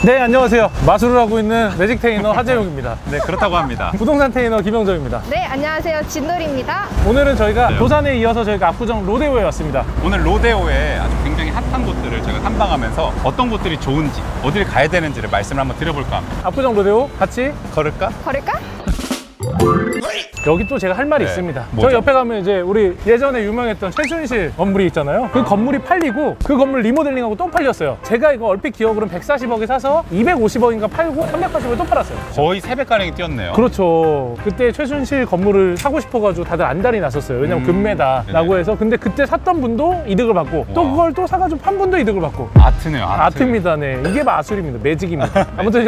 네, 안녕하세요. 마술을 하고 있는 매직 테이너 하재용입니다. 네, 그렇다고 합니다. 부동산 테이너 김영정입니다. 네, 안녕하세요. 진돌입니다. 오늘은 저희가 도산에 이어서 저희가 압구정 로데오에 왔습니다. 오늘 로데오에 아주 굉장히 핫한 곳들을 제가 탐방하면서 어떤 곳들이 좋은지, 어딜 가야 되는지를 말씀을 한번 드려볼까 합니다. 압구정 로데오 같이 걸을까? 걸을까? 여기 또 제가 할 말이 네. 있습니다. 뭐죠? 저희 옆에 가면 이제 우리 예전에 유명했던 최순실 건물이 있잖아요. 그 건물이 팔리고 그 건물 리모델링하고 또 팔렸어요. 제가 이거 얼핏 기억으로는 140억에 사서 250억인가 팔고 380억에 또 팔았어요. 거의 3배가량이 뛰었네요. 그렇죠. 그때 최순실 건물을 사고 싶어가지고 다들 안달이 났었어요. 왜냐면 금매다라고 네네. 해서. 근데 그때 샀던 분도 이득을 받고 또 우와. 그걸 또 사가지고 판 분도 이득을 받고. 아트네요, 아트. 아트입니다. 네. 이게 마술입니다. 매직입니다. 아무튼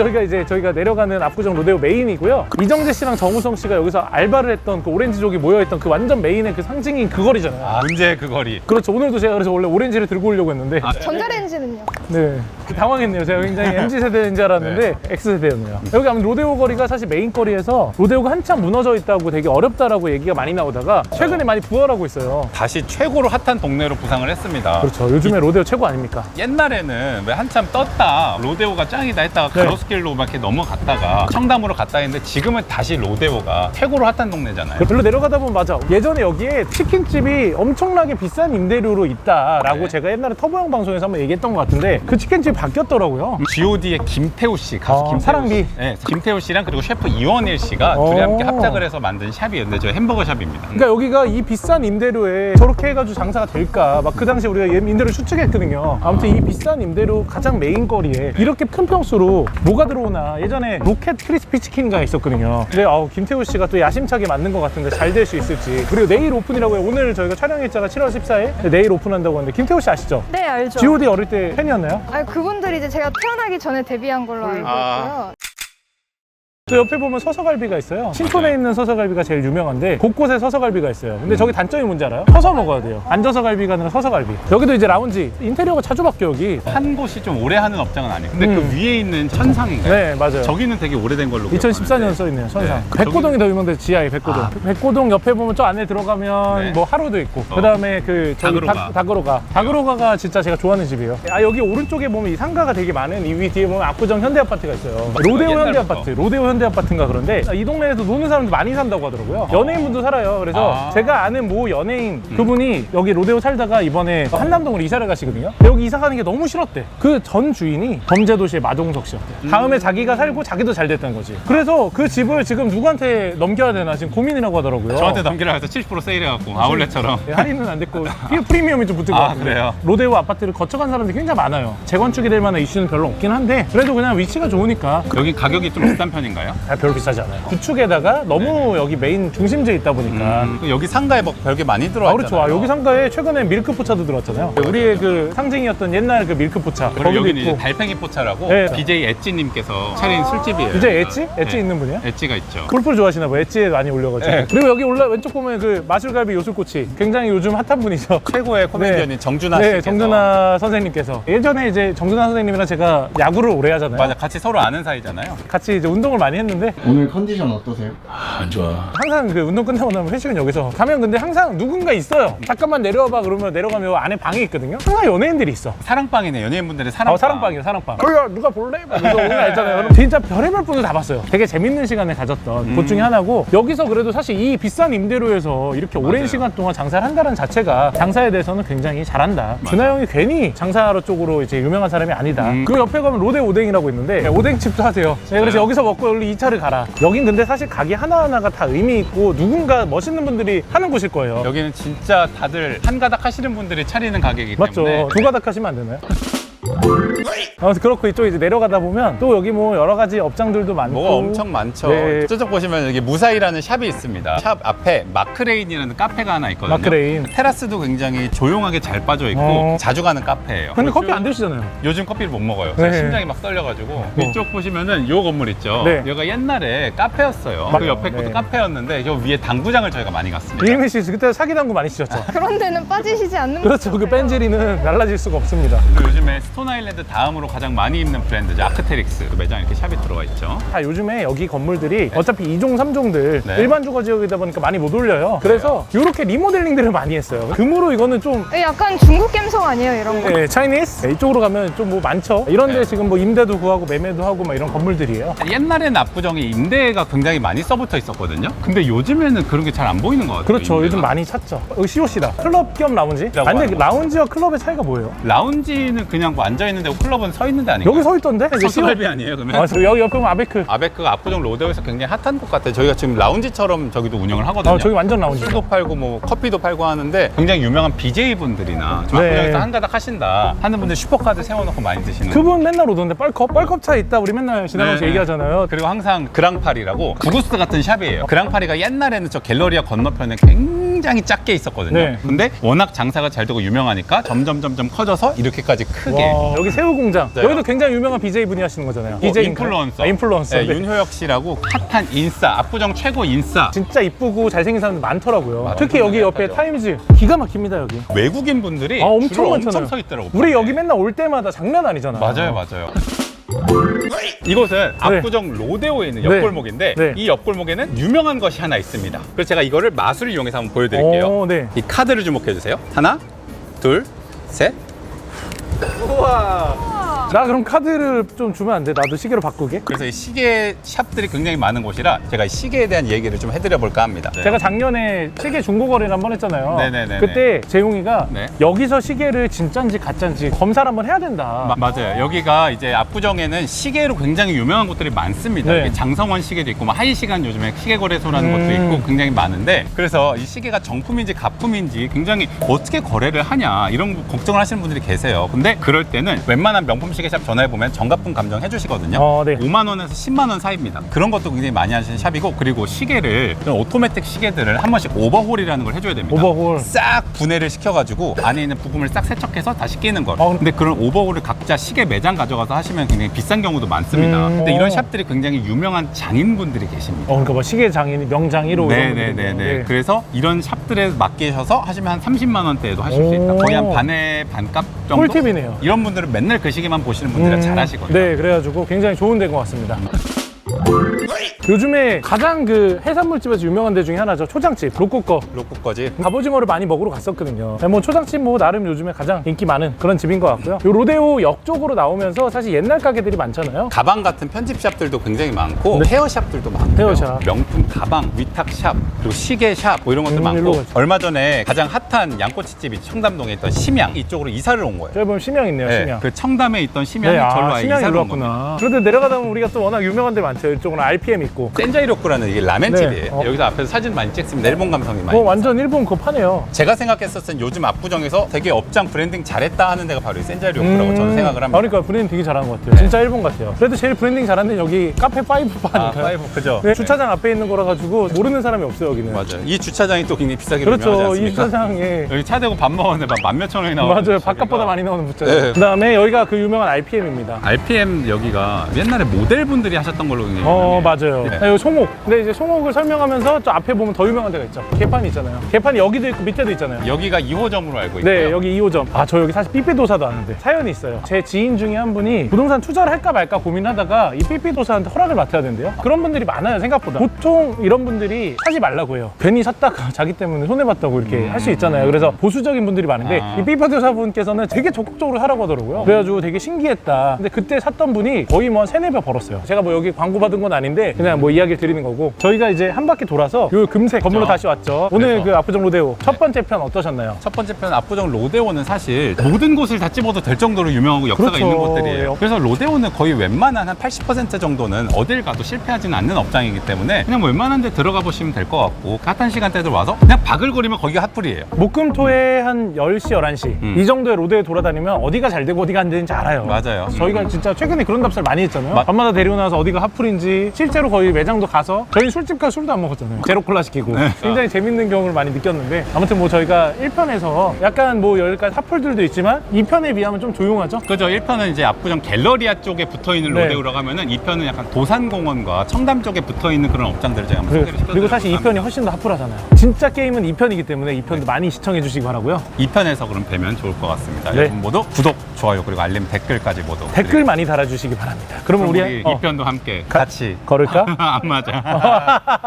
저희가 내려가는 압구정 로데오 메인이고요. 이정재 씨랑 정우성 씨가 여기서 알바를 했던 그 오렌지족이 모여있던 그 완전 메인의 그 상징인 그 거리잖아요. 아, 문제의 그 거리. 그렇죠. 오늘도 제가 그래서 원래 오렌지를 들고 오려고 했는데 전자레인지는요? 네. 당황했네요. 제가 굉장히 MZ세대인 줄 알았는데 X세대였네요. 여기 아무튼 로데오 거리가 사실 메인 거리에서 로데오가 한참 무너져 있다고 되게 어렵다라고 얘기가 많이 나오다가 최근에 많이 부활하고 있어요. 다시 최고로 핫한 동네로 부상을 했습니다. 그렇죠. 요즘에 로데오 최고 아닙니까? 옛날에는 왜 한참 떴다, 로데오가 짱이다 했다가 네. 가로수길로 막 이렇게 넘어갔다가 청담으로 갔다 했는데 지금은 다시 로데오가 최고로 핫한 동네잖아요. 별로 내려가다 보면 맞아. 예전에 여기에 치킨집이 엄청나게 비싼 임대료로 있다라고 네. 제가 옛날에 터보형 방송에서 한번 얘기했던 것 같은데 그 치킨집이 바뀌었더라고요. G.O.D의 김태우 씨, 가수 김태우 사랑비. 씨. 네, 김태우 씨랑 그리고 셰프 이원일 씨가 둘이 함께 합작을 해서 만든 샵이었는데 저 햄버거 샵입니다. 그러니까 여기가 이 비싼 임대료에 저렇게 해가지고 장사가 될까 막 그 당시 우리가 임대료 추측했거든요. 아무튼 이 비싼 임대료 가장 메인 거리에 이렇게 큰 평수로 뭐가 들어오나. 예전에 로켓 크리스피 치킨가 있었거든요. 근데 김태우 씨가 또 야심차게 만든 것 같은데 잘 될 수 있을지. 그리고 내일 오픈이라고 해요. 오늘 저희가 촬영 일자가 7월 14일 내일 오픈한다고 하는데 김태우 씨 아시죠? 네, 알죠. G.O.D 어릴 때 팬이었나요? 아니, 그분들이 이제 제가 태어나기 전에 데뷔한 걸로 알고 있고요. 또 옆에 보면 서서갈비가 있어요. 신촌에 있는 서서갈비가 제일 유명한데 곳곳에 서서갈비가 있어요. 근데 저기 단점이 뭔지 알아요? 서서 먹어야 돼요. 앉아서 갈비가 아니라 서서갈비. 여기도 이제 라운지 인테리어가 자주 바뀌어 여기. 한 곳이 좀 오래 하는 업장은 아니에요. 근데 그 위에 있는 천상인가요? 네, 맞아요. 저기는 되게 오래된 걸로 2014년 써있네요, 천상. 네. 백고동이 더 유명한데 지하에 백고동. 백고동 옆에 보면 저 안에 들어가면 네. 뭐 하루도 있고 그 다음에 그 저기 다그로가. 다그로가가 진짜 제가 좋아하는 집이에요. 여기 오른쪽에 보면 이 상가가 되게 많은 이 위 뒤에 보면 압구정 현대아파트가 있어요. 로데오 현대아파트, 로데오 현대아파트인가 그런데 이 동네에서 노는 사람들 많이 산다고 하더라고요. 연예인분도 살아요. 그래서 제가 아는 모 연예인 그분이 여기 로데오 살다가 이번에 한남동으로 이사를 가시거든요. 여기 이사 가는 게 너무 싫었대. 그 전 주인이 범죄도시의 마동석 씨였대. 다음에 자기가 살고 자기도 잘 됐다는 거지. 그래서 그 집을 지금 누구한테 넘겨야 되나 지금 고민이라고 하더라고요. 저한테 넘기라 해서 70% 세일해갖고 아울렛처럼. 네, 할인은 안 됐고 프리미엄이 좀 붙을 것 같아요. 그래요? 로데오 아파트를 거쳐간 사람들이 굉장히 많아요. 재건축이 될 만한 이슈는 별로 없긴 한데 그래도 그냥 위치가 좋으니까 여기 가격이 좀 비싼 편인가요? 별로 비싸지 않아요. 구축에다가 너무 여기 메인 중심지에 있다 보니까 여기 상가에 뭐 별게 많이 들어왔잖아요. 그렇죠. 여기 상가에 최근에 밀크포차도 들어왔잖아요. 우리의 그 상징이었던 옛날 그 밀크포차 그리고 거기도 여기는 이제 있고. 달팽이 포차라고 네. BJ 엣지님께서 차린 술집이에요. 이제 엣지? 엣지 네. 있는 분이야? 엣지가 있죠. 골프를 좋아하시나 봐요. 엣지에 많이 올려가지고. 네. 그리고 여기 왼쪽 보면 그 마술갈비 요술꼬치 굉장히 요즘 핫한 분이죠. 최고의 코미디언인 정준하 씨께서. 네, 정준하 선생님께서. 예전에 이제 정준하 선생님이랑 제가 야구를 오래 하잖아요. 맞아, 같이 서로 아는 사이잖아요. 같이 이제 운동을 많이 했는데 오늘 컨디션 어떠세요? 안 좋아. 항상 그 운동 끝나고 나면 회식은 여기서 가면 근데 항상 누군가 있어요. 잠깐만 내려와봐 그러면 내려가면 안에 방이 있거든요. 항상 연예인들이 있어. 사랑방이네, 연예인분들의 사랑방. 사랑방이에요, 사랑방. 거기가 누가 볼래? 그래서 오늘 알잖아요. 그럼 진짜 별의별 분을 다 봤어요. 되게 재밌는 시간을 가졌던 곳 중에 하나고 여기서 그래도 사실 이 비싼 임대료에서 이렇게 오랜 시간 동안 장사를 한다는 자체가 장사에 대해서는 굉장히 잘한다. 준하 형이 괜히 장사하러 쪽으로 이제 유명한 사람이 아니다. 그리고 옆에 가면 로데 오뎅이라고 있는데 오뎅집도 하세요. 네, 그래서 여기서 먹고 얼른 2차를 가라. 여긴 근데 사실 가게 하나하나가 다 의미 있고 누군가 멋있는 분들이 하는 곳일 거예요. 여기는 진짜 다들 한 가닥 하시는 분들이 차리는 가게이기 때문에. 맞죠. 두 가닥 하시면 안 되나요? 아무튼 그렇고 이쪽 이제 내려가다 보면 또 여기 뭐 여러 가지 업장들도 많고 뭐가 엄청 많죠. 네. 저쪽 보시면 여기 무사히라는 샵이 있습니다. 샵 앞에 마크레인이라는 카페가 하나 있거든요. 마크레인. 테라스도 굉장히 조용하게 잘 빠져 있고 자주 가는 카페예요. 근데 그리고 커피 안 드시잖아요. 요즘 커피를 못 먹어요. 네. 심장이 막 떨려가지고. 이쪽 보시면은 요 건물 있죠. 네. 여기가 옛날에 카페였어요. 그 옆에 것도 네. 카페였는데 요 위에 당구장을 저희가 많이 갔습니다. 이은미 씨 그때 사기당구 많이 치셨죠? 그런 데는 빠지시지 않는 그렇죠. 그 뺀질이는 날라질 수가 없습니다. 그리고 요즘에 스톤 아일랜드 다음으로 가장 많이 입는 브랜드죠. 아크테릭스 매장 이렇게 샵이 들어와 있죠. 요즘에 여기 건물들이 어차피 2종, 3종들 네. 일반 주거 지역이다 보니까 많이 못 올려요. 그래서 이렇게 리모델링들을 많이 했어요. 금으로 이거는 좀 약간 중국 감성 아니에요, 이런 거? 네, 차이니스? 네, 이쪽으로 가면 좀 뭐 많죠. 이런데 네. 지금 뭐 임대도 구하고 매매도 하고 막 이런 건물들이에요. 옛날에는 압구정이 임대가 굉장히 많이 써붙어 있었거든요. 근데 요즘에는 그런 게 잘 안 보이는 것 같아요. 그렇죠. 임대가. 요즘 많이 찾죠. 여기 COC다. 클럽 겸 라운지? 라고 근데 하는 거. 라운지와 클럽의 차이가 뭐예요? 라운지는 그냥 뭐 앉아있는 데고 클럽은 서 있는 데 아닌가요? 여기 서 있던데? 서클비 아니에요 그러면? 아, 여기 옆에 보면 아베크. 아베크가 압구정 로데오에서 굉장히 핫한 곳 같아요. 저희가 지금 라운지처럼 저기도 운영을 하거든요. 저기 완전 라운지. 술도 팔고 뭐 커피도 팔고 하는데 굉장히 유명한 BJ분들이나 좀 네. 압구정에서 한가닥 하신다 하는 분들 슈퍼카드 세워놓고 많이 드시는 그분 맨날 오던데 뻘컵 차 있다 우리 맨날 지나가면서 네. 얘기하잖아요. 그리고 항상 그랑파리라고 구구스 같은 샵이에요. 그랑파리가 옛날에는 저 갤러리아 건너편에 굉장히 작게 있었거든요. 네. 근데 워낙 장사가 잘 되고 유명하니까 점점 커져서 이렇게까지 크게. 와, 여기 새우 공장. 네. 여기도 굉장히 유명한 BJ 분이 하시는 거잖아요. BJ 인가요? 인플루언서. 아, 인플루언서. 네, 네. 윤효혁 씨라고 핫한 인싸, 압구정 최고 인싸. 진짜 이쁘고 잘생긴 사람들 많더라고요. 맞아요. 특히 여기 옆에 맞아요. 타임즈 기가 막힙니다 여기. 외국인 분들이 엄청 줄을 많잖아요. 엄청 서 있더라고. 우리 여기 맨날 올 때마다 장난 아니잖아요. 맞아요. 이것은 압구정 로데오에 있는 옆골목인데 네. 이 옆골목에는 유명한 것이 하나 있습니다. 그래서 제가 이거를 마술을 이용해서 한번 보여드릴게요. 오, 네. 이 카드를 주목해 주세요. 하나, 둘, 셋. 나 그럼 카드를 좀 주면 안 돼? 나도 시계로 바꾸게? 그래서 이 시계 샵들이 굉장히 많은 곳이라 제가 이 시계에 대한 얘기를 좀 해드려 볼까 합니다. 제가 작년에 시계 중고거래를 한번 했잖아요. 네네네네. 그때 재용이가 네. 여기서 시계를 진짠지 가짠지 검사를 한번 해야 된다. 맞아요. 여기가 이제 압구정에는 시계로 굉장히 유명한 곳들이 많습니다. 네. 이게 장성원 시계도 있고, 뭐 하이시간 요즘에 시계 거래소라는 것도 있고 굉장히 많은데, 그래서 이 시계가 정품인지 가품인지 굉장히 어떻게 거래를 하냐 이런 걱정을 하시는 분들이 계세요. 근데 그럴 때는 웬만한 명품 시계샵 전화해 보면 정가품 감정 해주시거든요. 네. 5만 원에서 10만 원 사이입니다. 그런 것도 굉장히 많이 하시는 샵이고, 그리고 시계를 이런 오토매틱 시계들을 한 번씩 오버홀이라는 걸 해줘야 됩니다. 오버홀. 싹 분해를 시켜가지고 안에 있는 부품을 싹 세척해서 다시 끼는 거. 아, 근데 그런 오버홀을 각자 시계 매장 가져가서 하시면 굉장히 비싼 경우도 많습니다. 근데 이런 샵들이 굉장히 유명한 장인분들이 계십니다. 그러니까 뭐 시계 장인, 명장 1호 네네네네. 그래서 이런 샵들에 맡기셔서 하시면 한 30만 원대에도 하실 수 있다. 거의 한 반의 반값 정도. 꿀팁이네요. 이런 분들은 맨날 그 시계만 보시는 분들은 잘 하시거든요. 네, 그래가지고 굉장히 좋은 데인 것 같습니다. 요즘에 가장 그 해산물집에서 유명한 데 중에 하나죠. 초장집, 로꼬 거. 로꼬 거지. 갑오징어를 많이 먹으러 갔었거든요. 뭐 초장집 뭐 나름 요즘에 가장 인기 많은 그런 집인 것 같고요. 요 로데오 역 쪽으로 나오면서 사실 옛날 가게들이 많잖아요. 가방 같은 편집샵들도 굉장히 많고, 헤어샵들도 많고, 헤어샵. 명품 가방, 위탁샵, 그리고 시계샵 뭐 이런 것도 일로 많고. 가죠. 얼마 전에 가장 핫한 양꼬치집이 청담동에 있던 심양 이쪽으로 이사를 온 거예요. 저기 보면 심양 있네요, 네, 심양. 그 청담에 있던 심양이 네, 절로 아예 심양이 이사를 일로 온 겁니다. 왔구나. 그런데 내려가다 보면 우리가 또 워낙 유명한 데 많죠. 이쪽은 RPM 있고. 센자이로쿠라는 이게 라멘집이에요. 네. 여기서 앞에서 사진 많이 찍습니다. 일본 감성이 많이. 완전 일본 그거 파네요. 제가 생각했었던 요즘 압구정에서 되게 업장 브랜딩 잘했다 하는 데가 바로 이 센자이로쿠라고 저는 생각을 합니다. 그러니까 브랜딩 되게 잘한 것 같아요. 진짜 일본 같아요. 그래도 제일 브랜딩 잘한 데는 여기 카페 파이브 바니까요. 파이브 그죠? 네, 주차장 앞에 있는 거라 가지고 모르는 사람이 없어요, 여기는. 맞아요. 이 주차장이 또 굉장히 비싸기로 유명하지 그렇죠. 이 않습니까? 주차장에 여기 차 대고 밥 먹었는데 막 10,000천 원이 나오는 맞아요. 주차장이가. 바깥보다 많이 나오는 부차. 네. 그다음에 여기가 그 유명한 RPM입니다. RPM 여기가 옛날에 모델분들이 하셨던 걸로 굉장히 유명해요. 맞아요. 네. 여기 송옥. 근데 이제 송옥을 설명하면서 저 앞에 보면 더 유명한 데가 있죠. 개판이 있잖아요. 개판이 여기도 있고 밑에도 있잖아요. 여기가 2호점으로 알고 있고요. 네, 여기 2호점. 저 여기 사실 삐삐도사도 아는데 사연이 있어요. 제 지인 중에 한 분이 부동산 투자를 할까 말까 고민하다가 이 삐삐도사한테 허락을 맡아야 된대요. 그런 분들이 많아요, 생각보다. 보통 이런 분들이 사지 말라고 해요. 괜히 샀다가 자기 때문에 손해봤다고 이렇게 할 수 있잖아요. 그래서 보수적인 분들이 많은데 이 삐삐도사 분께서는 되게 적극적으로 하라고 하더라고요. 그래가지고 되게 신기했다. 근데 그때 샀던 분이 거의 뭐 한 3-4배 벌었어요. 제가 뭐 여기 광고 받은 건 아닌데 그냥 뭐 이야기를 드리는 거고, 저희가 이제 한 바퀴 돌아서 요 금색 건물로 다시 왔죠. 오늘 그래서. 그 압구정 로데오 첫 번째 편 어떠셨나요? 첫 번째 편 압구정 로데오는 사실 모든 곳을 다 집어도 될 정도로 유명하고 역사가 그렇죠. 있는 곳들이에요. 그래서 로데오는 거의 웬만한 한 80% 정도는 어딜 가도 실패하지는 않는 업장이기 때문에 그냥 뭐 웬만한 데 들어가 보시면 될 것 같고, 핫한 시간대들 와서 그냥 바글거리면 거기가 핫플이에요. 목금토에 한 10시, 11시 이 정도의 로데오에 돌아다니면 어디가 잘 되고 어디가 안 되는지 알아요. 맞아요. 저희가 진짜 최근에 그런 답사를 많이 했잖아요. 맞- 밤마다 데리고 나서 어디가 핫플인지 실제로 거의 매장도 가서 저희 술집 가서 술도 안 먹었잖아요. 제로콜라 시키고. 굉장히 재밌는 경험을 많이 느꼈는데, 아무튼 뭐 저희가 1편에서 약간 뭐 여기까지 핫플들도 있지만 2편에 비하면 좀 조용하죠? 그죠. 1편은 이제 압구정 갤러리아 쪽에 붙어있는 네. 로데오라고 하면은 2편은 약간 도산공원과 청담 쪽에 붙어있는 그런 업장들을 제가 한번 소개를 시켜드리려고 그리고 사실 합니다. 2편이 훨씬 더 핫플하잖아요. 진짜 게임은 2편이기 때문에 2편도 많이 시청해 주시기 바라고요. 2편에서 그럼 뵈면 좋을 것 같습니다. 네. 여러분 모두 구독, 좋아요 그리고 알림 댓글까지 모두 댓글 많이 달아주시기 바랍니다. 그러면 그럼 우리 이 편도 함께 가- 같이 걸을까? 안 맞아.